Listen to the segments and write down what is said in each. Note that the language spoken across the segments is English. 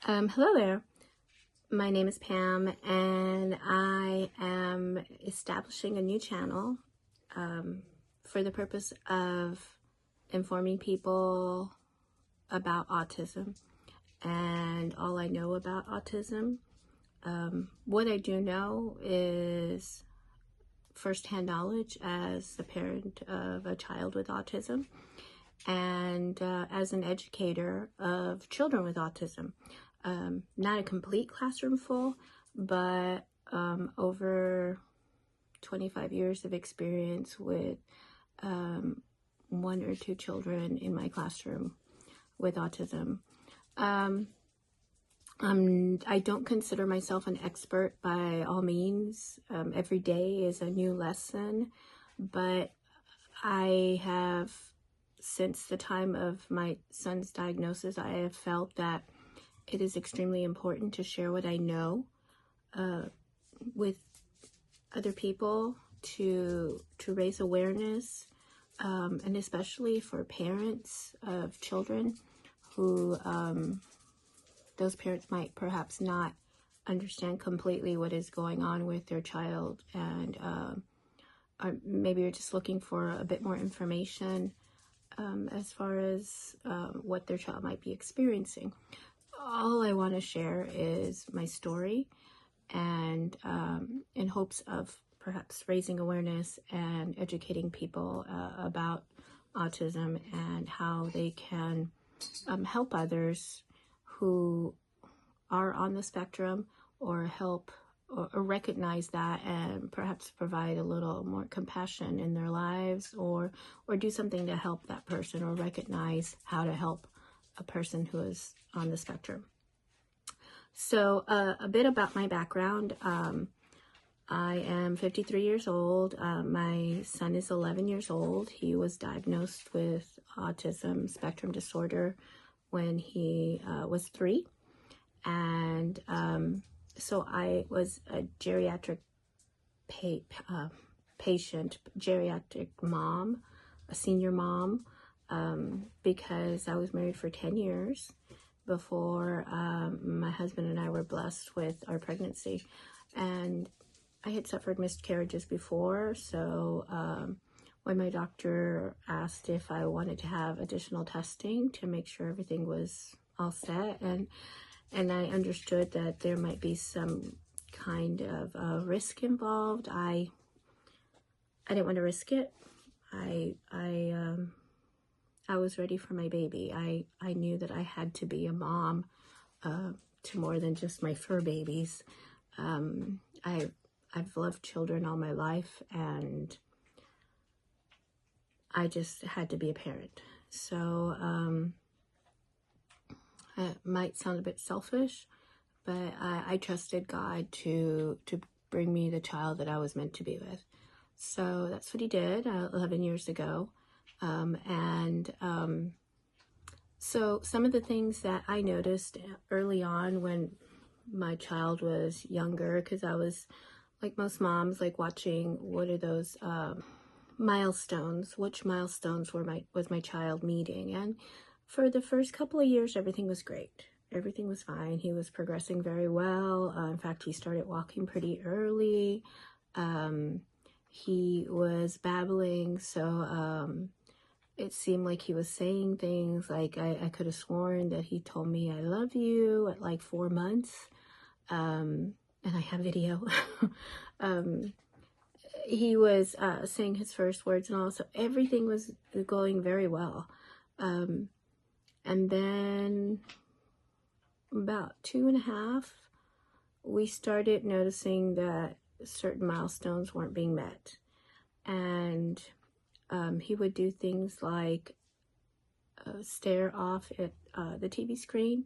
Hello there. My name is Pam, and I am establishing a new channel for the purpose of informing people about autism and all I know about autism. What I do know is firsthand knowledge as a parent of a child with autism and as an educator of children with autism. Not a complete classroom full, but over 25 years of experience with one or two children in my classroom with autism. I don't consider myself an expert by all means. Every day is a new lesson, but I have, since the time of my son's diagnosis, I have felt that it is extremely important to share what I know with other people to raise awareness, and especially for parents of children who those parents might perhaps not understand completely what is going on with their child, and or maybe you're just looking for a bit more information as far as what their child might be experiencing. All I want to share is my story, and in hopes of perhaps raising awareness and educating people about autism and how they can help others who are on the spectrum, or help or recognize that and perhaps provide a little more compassion in their lives, or do something to help that person, or recognize how to help a person who is on the spectrum. So a bit about my background. I am 53 years old. My son is 11 years old. He was diagnosed with autism spectrum disorder when he was 3. And so I was a geriatric patient, geriatric mom, a senior mom, because I was married for 10 years before my husband and I were blessed with our pregnancy. And I had suffered miscarriages before, so when my doctor asked if I wanted to have additional testing to make sure everything was all set, and I understood that there might be some kind of risk involved, I didn't want to risk it. I was ready for my baby. I knew that I had to be a mom to more than just my fur babies. I've loved children all my life, and I just had to be a parent. So it might sound a bit selfish, but I trusted God to bring me the child that I was meant to be with. So that's what he did 11 years ago. So some of the things that I noticed early on when my child was younger, because I was, like most moms, like watching what are those milestones, which milestones was my child meeting. And for the first couple of years, everything was great. Everything was fine. He was progressing very well. In fact, he started walking pretty early. He was babbling, so it seemed like he was saying things like, I could have sworn that he told me I love you at like 4 months. And I have video. He was saying his first words and all, so everything was going very well. And then about 2.5, we started noticing that certain milestones weren't being met. And he would do things like stare off at the TV screen,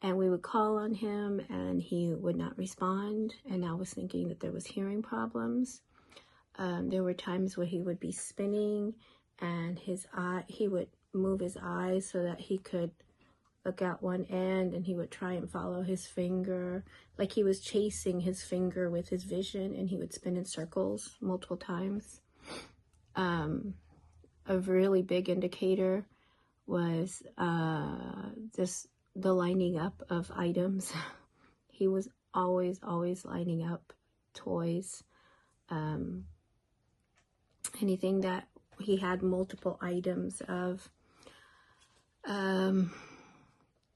and we would call on him and he would not respond. And I was thinking that there was hearing problems. There were times where he would be spinning, and he would move his eyes so that he could look out one end, and he would try and follow his finger, like he was chasing his finger with his vision, and he would spin in circles multiple times. A really big indicator was this the lining up of items. He was always lining up toys. Anything that he had multiple items of.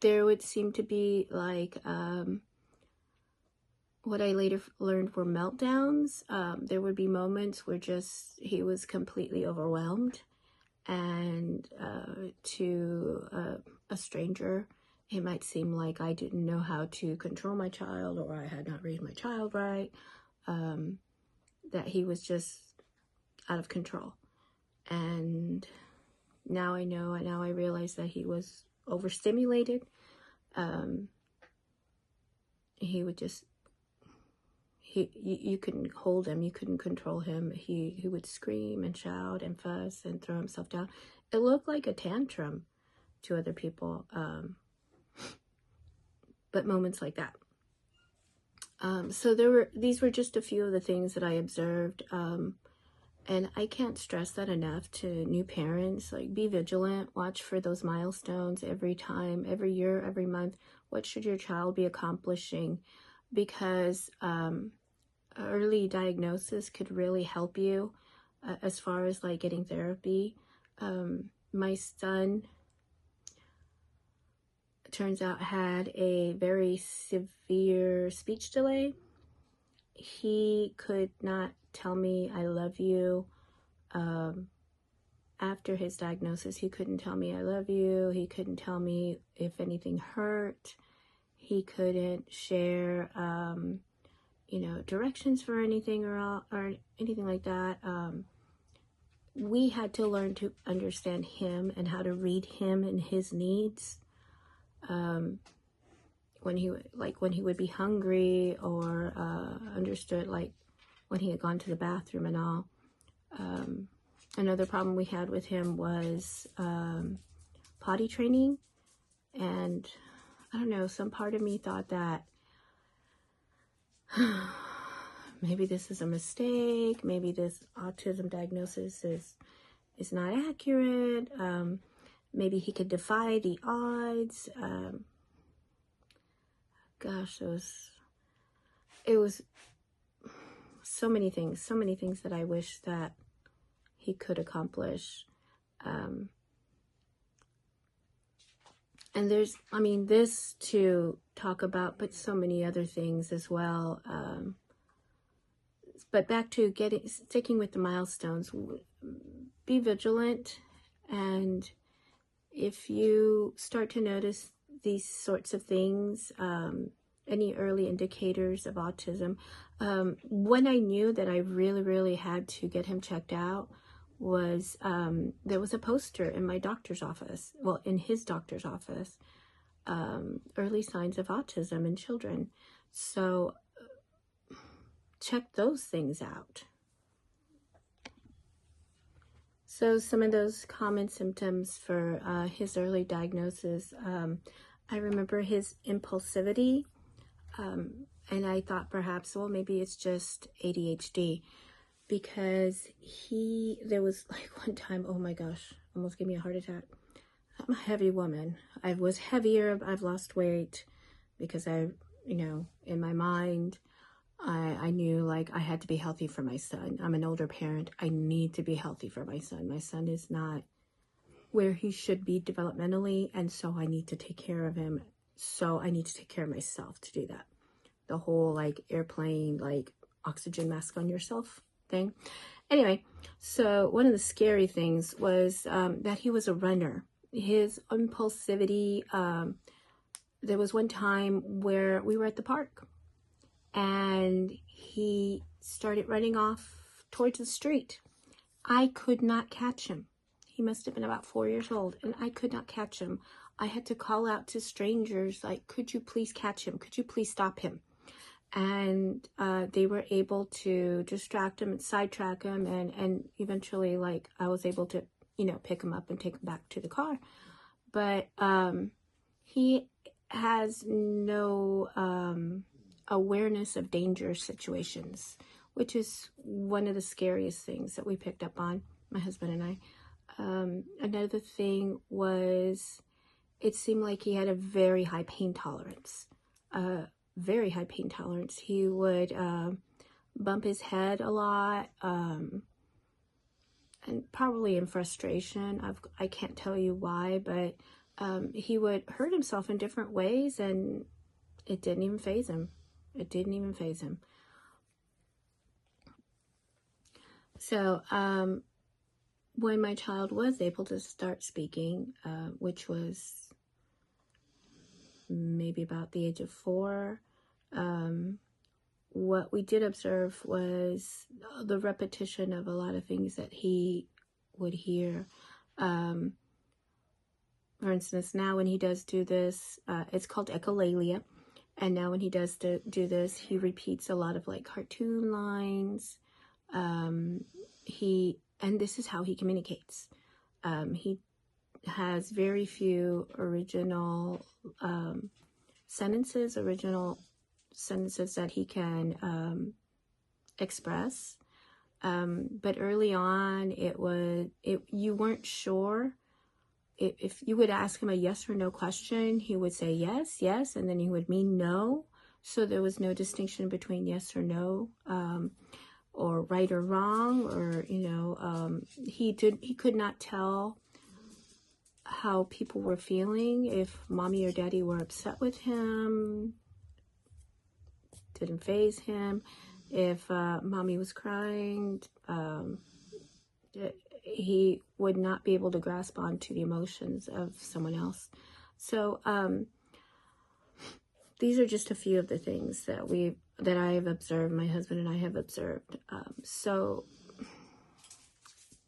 There would seem to be like what I later learned were meltdowns. There would be moments where just he was completely overwhelmed, and to a stranger, it might seem like I didn't know how to control my child, or I had not raised my child right, that he was just out of control. And now I know, and now I realize that he was overstimulated. He would just, you couldn't hold him, you couldn't control him. He would scream and shout and fuss and throw himself down. It looked like a tantrum to other people, but moments like that. So these were just a few of the things that I observed, and I can't stress that enough to new parents. Like, be vigilant, watch for those milestones every time, every year, every month. What should your child be accomplishing? Because early diagnosis could really help you as far as like getting therapy. My son, turns out, had a very severe speech delay. He could not tell me I love you. After his diagnosis, he couldn't tell me I love you. He couldn't tell me if anything hurt. He couldn't share, directions for anything or anything like that. We had to learn to understand him and how to read him and his needs. When he would be hungry, or understood like when he had gone to the bathroom and all. Another problem we had with him was potty training, and I don't know, some part of me thought that maybe this is a mistake, maybe this autism diagnosis is not accurate, maybe he could defy the odds. Gosh, it was so many things that I wish that he could accomplish. And there's, this to talk about, but so many other things as well. But back to sticking with the milestones, be vigilant. And if you start to notice these sorts of things, any early indicators of autism, when I knew that I really had to get him checked out was, there was a poster in my doctor's office, in his doctor's office, early signs of autism in children. So check those things out. So some of those common symptoms for his early diagnosis, I remember his impulsivity, and I thought perhaps, maybe it's just ADHD, because there was like one time, oh my gosh, almost gave me a heart attack. I'm a heavy woman. I was heavier. I've lost weight because in my mind, I knew like I had to be healthy for my son. I'm an older parent. I need to be healthy for my son. My son is not where he should be developmentally, and so I need to take care of him. So I need to take care of myself to do that. The whole like airplane, like oxygen mask on yourself thing. Anyway, so one of the scary things was that he was a runner. His impulsivity, there was one time where we were at the park and he started running off towards the street. I could not catch him. He must have been about 4 years old, and I could not catch him. I had to call out to strangers, like, could you please catch him? Could you please stop him? And they were able to distract him and sidetrack him, and eventually, like, I was able to, pick him up and take him back to the car. But he has no awareness of dangerous situations, which is one of the scariest things that we picked up on, my husband and I. Another thing was it seemed like he had a very high pain tolerance. Very high pain tolerance. He would bump his head a lot, and probably in frustration. I can't tell you why, but he would hurt himself in different ways, and it didn't even faze him. It didn't even faze him. So when my child was able to start speaking, which was maybe about the age of 4, what we did observe was the repetition of a lot of things that he would hear. For instance, now when he does do this, it's called echolalia. And now when he does do this, he repeats a lot of like cartoon lines. And this is how he communicates. He has very few original sentences that he can express. But early on, you weren't sure. If you would ask him a yes or no question, he would say yes, yes, and then he would mean no. So there was no distinction between yes or no, or right or wrong, or he could not tell how people were feeling. If mommy or daddy were upset with him, didn't faze him. If mommy was crying, he would not be able to grasp onto the emotions of someone else. So these are just a few of the things that I have observed, my husband and I have observed. So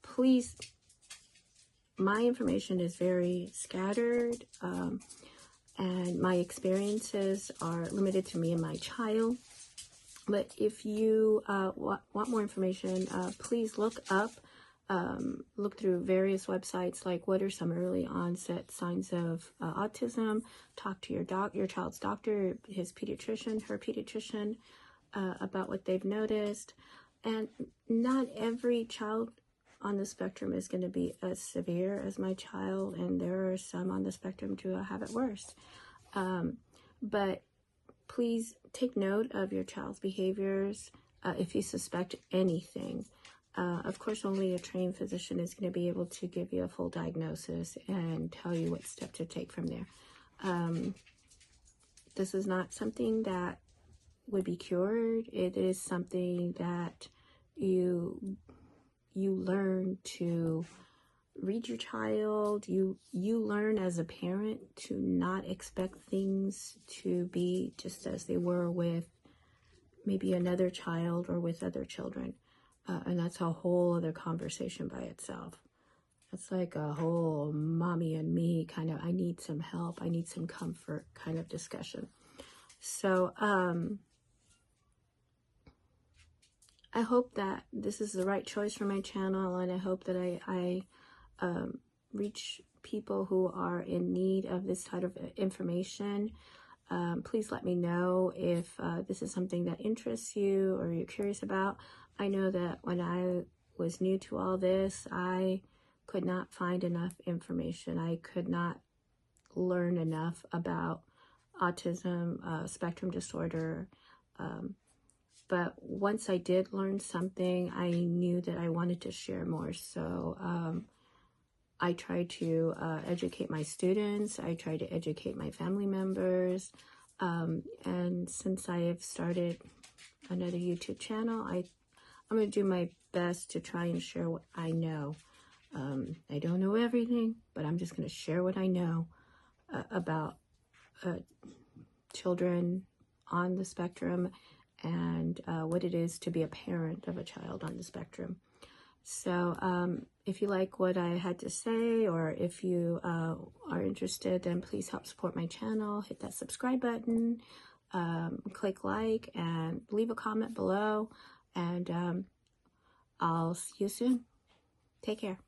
please, my information is very scattered, and my experiences are limited to me and my child. But if you want more information, please look through various websites, like what are some early onset signs of autism. Talk to your child's doctor, his pediatrician, her pediatrician, about what they've noticed. And not every child on the spectrum is going to be as severe as my child, and there are some on the spectrum who have it worse. But please take note of your child's behaviors if you suspect anything. Of course, only a trained physician is going to be able to give you a full diagnosis and tell you what step to take from there. This is not something that would be cured. It is something that you learn to read your child. You learn as a parent to not expect things to be just as they were with maybe another child or with other children. And that's a whole other conversation by itself. That's like a whole mommy and me kind of, I need some help, I need some comfort kind of discussion. So I hope that this is the right choice for my channel, and I hope that I reach people who are in need of this type of information. Please let me know if this is something that interests you or you're curious about. I know that when I was new to all this, I could not find enough information. I could not learn enough about autism, spectrum disorder. But once I did learn something, I knew that I wanted to share more. So I try to educate my students. I try to educate my family members. And since I have started another YouTube channel, I'm going to do my best to try and share what I know. I don't know everything, but I'm just going to share what I know about children on the spectrum and what it is to be a parent of a child on the spectrum. So if you like what I had to say, or if you are interested, then please help support my channel. Hit that subscribe button, click like, and leave a comment below. And I'll see you soon. Take care.